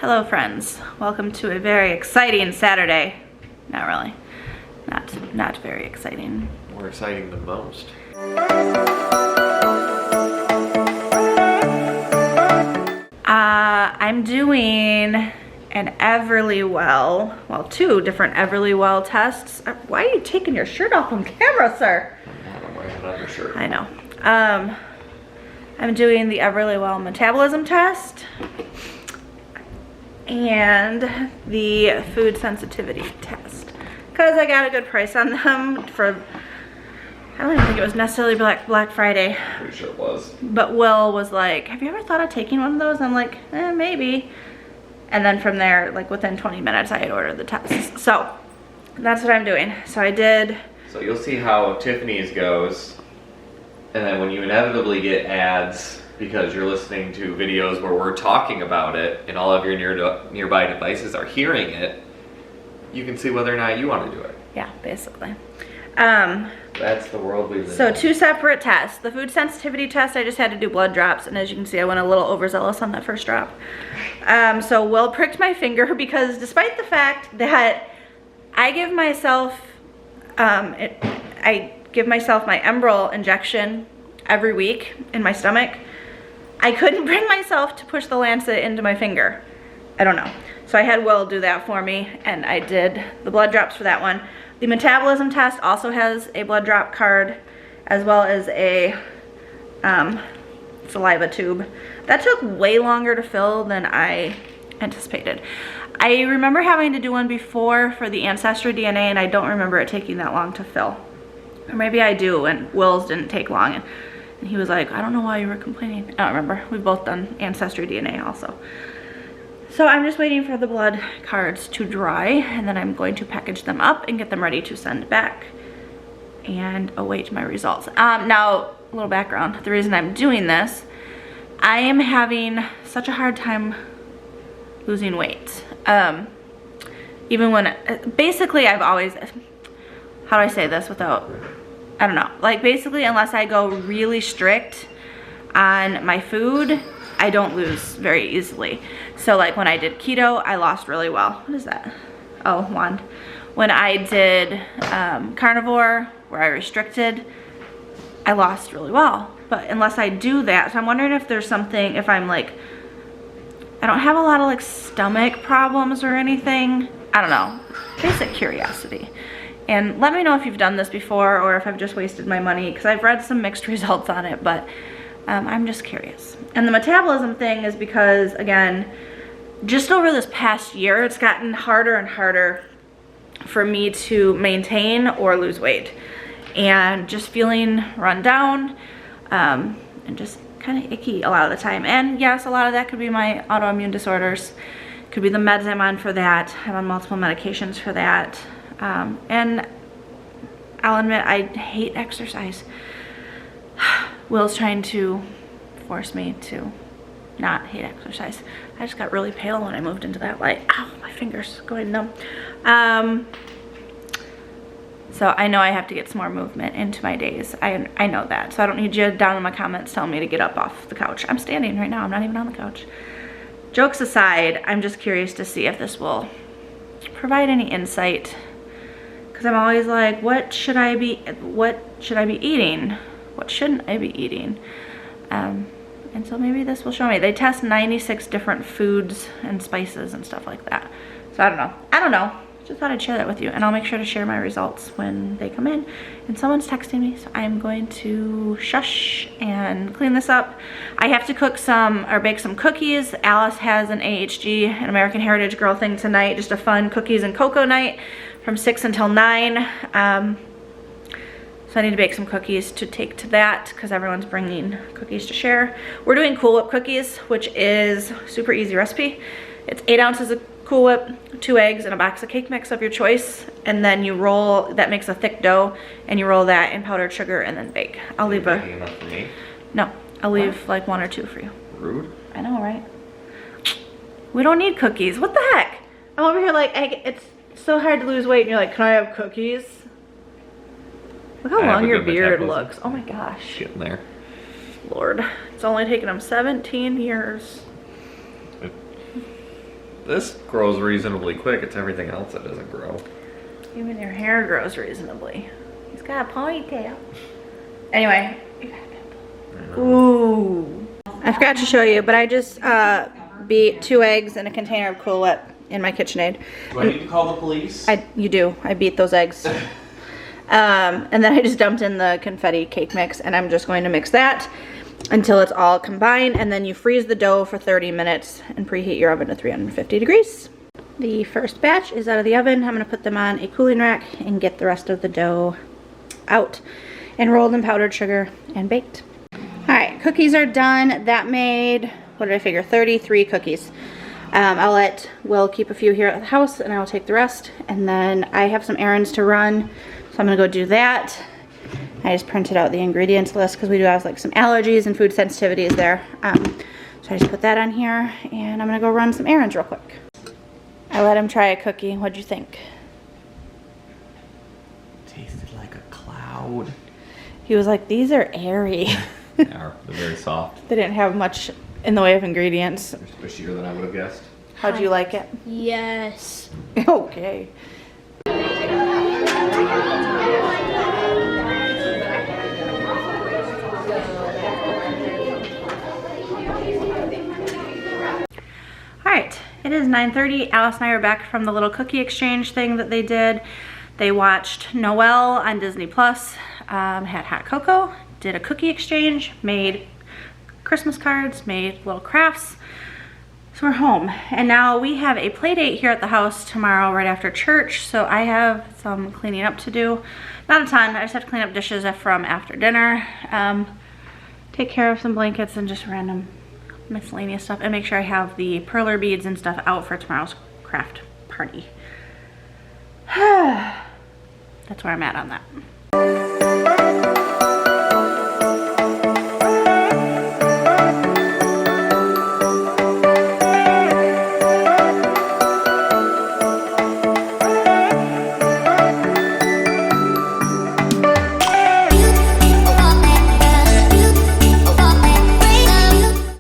Hello friends, welcome to a very exciting Saturday. Not really, not very exciting. More exciting than most. I'm doing an Everlywell, well, two different Everlywell tests. Why are you taking your shirt off on camera, sir? I'm wearing an undershirt. I know. I'm doing the Everlywell metabolism test and the food sensitivity test because I got a good price on them for, I don't even think it was necessarily Black Friday. Pretty sure it was. But Will was like, have you ever thought of taking one of those? I'm like, maybe. And then from there, like within 20 minutes, I had ordered the tests. So that's what I'm doing. So I did. So you'll see how Tiffany's goes. And then when you inevitably get ads because you're listening to videos where we're talking about it and all of your nearby devices are hearing it, you can see whether or not you want to do it. Yeah, basically. That's the world we live in. So two separate tests. The food sensitivity test, I just had to do blood drops, and as you can see, I went a little overzealous on that first drop. So Will pricked my finger because despite the fact that I give myself, my Enbrel injection every week in my stomach, I couldn't bring myself to push the lancet into my finger. I don't know. So I had Will do that for me, and I did the blood drops for that one. The metabolism test also has a blood drop card as well as a saliva tube. That took way longer to fill than I anticipated. I remember having to do one before for the ancestry DNA, and I don't remember it taking that long to fill. Or maybe I do, and Will's didn't take long. And he was like, I don't know why you were complaining. I don't remember. We've both done ancestry DNA also. So I'm just waiting for the blood cards to dry, and then I'm going to package them up and get them ready to send back and await my results. Now, a little background. The reason I'm doing this, I am having such a hard time losing weight. Even when, basically I've always, how do I say this without, I don't know. Like basically unless I go really strict on my food, I don't lose very easily. So like when I did keto, I lost really well. What is that? Oh, wand. When I did carnivore, where I restricted, I lost really well. But unless I do that, so I'm wondering if there's something, if I'm like, I don't have a lot of like stomach problems or anything. I don't know, basic curiosity. And let me know if you've done this before or if I've just wasted my money, because I've read some mixed results on it, but I'm just curious. And the metabolism thing is because, again, just over this past year, it's gotten harder and harder for me to maintain or lose weight. And just feeling run down and just kind of icky a lot of the time. And yes, a lot of that could be my autoimmune disorders. Could be the meds I'm on for that. I'm on multiple medications for that. And I'll admit, I hate exercise. Will's trying to force me to not hate exercise. I just got really pale when I moved into that light. Ow, my finger's going numb. So I know I have to get some more movement into my days. I know that. So I don't need you down in my comments telling me to get up off the couch. I'm standing right now. I'm not even on the couch. Jokes aside, I'm just curious to see if this will provide any insight. Because I'm always like, what should I be eating? What shouldn't I be eating? And so maybe this will show me. They test 96 different foods and spices and stuff like that. So I don't know. Just thought I'd share that with you, and I'll make sure to share my results when they come in. And someone's texting me, so I'm going to shush and clean this up. I have to cook or bake some cookies. Alice has an AHG, an American Heritage Girl thing tonight, just a fun cookies and cocoa night from 6 until 9. So I need to bake some cookies to take to that because everyone's bringing cookies to share. We're doing Cool Whip cookies, which is a super easy recipe. It's 8 ounces of Cool Whip, 2 eggs, and a box of cake mix of your choice. And then you roll, that makes a thick dough, and you roll that in powdered sugar and then bake. I'll leave a... enough for me? No, I'll leave like 1 or 2 for you. Rude. I know, right? We don't need cookies. What the heck? I'm over here like, it's so hard to lose weight, and you're like, can I have cookies? Look how long your beard looks. Oh my gosh. Getting there. Lord. It's only taken him 17 years. This grows reasonably quick. It's everything else that doesn't grow. Even your hair grows reasonably. He's got a ponytail. Anyway. Ooh. I forgot to show you, but I just beat 2 eggs in a container of Cool Whip in my KitchenAid. Do I need to call the police? You do. I beat those eggs. And then I just dumped in the confetti cake mix, and I'm just going to mix that until it's all combined, and then you freeze the dough for 30 minutes and preheat your oven to 350 degrees. The first batch is out of the oven. I'm going to put them on a cooling rack and get the rest of the dough out and rolled in powdered sugar and baked. Alright, cookies are done. That made, what did I figure, 33 cookies. I'll let Will keep a few here at the house and I'll take the rest. And then I have some errands to run, so I'm going to go do that. I just printed out the ingredients list because we do have like some allergies and food sensitivities there. So I just put that on here and I'm going to go run some errands real quick. I let him try a cookie. What'd you think? Tasted like a cloud. He was like, these are airy. They're very soft. They didn't have much in the way of ingredients. They're squishier than I would have guessed. How'd you like it? Yes. Okay. Alright, it is 9:30. Alice and I are back from the little cookie exchange thing that they did. They watched Noelle on Disney Plus, had hot cocoa, did a cookie exchange, made Christmas cards, made little crafts. So we're home. And now we have a play date here at the house tomorrow right after church. So I have some cleaning up to do. Not a ton, I just have to clean up dishes from after dinner. Take care of some blankets and just random miscellaneous stuff, and make sure I have the perler beads and stuff out for tomorrow's craft party. That's where I'm at on that.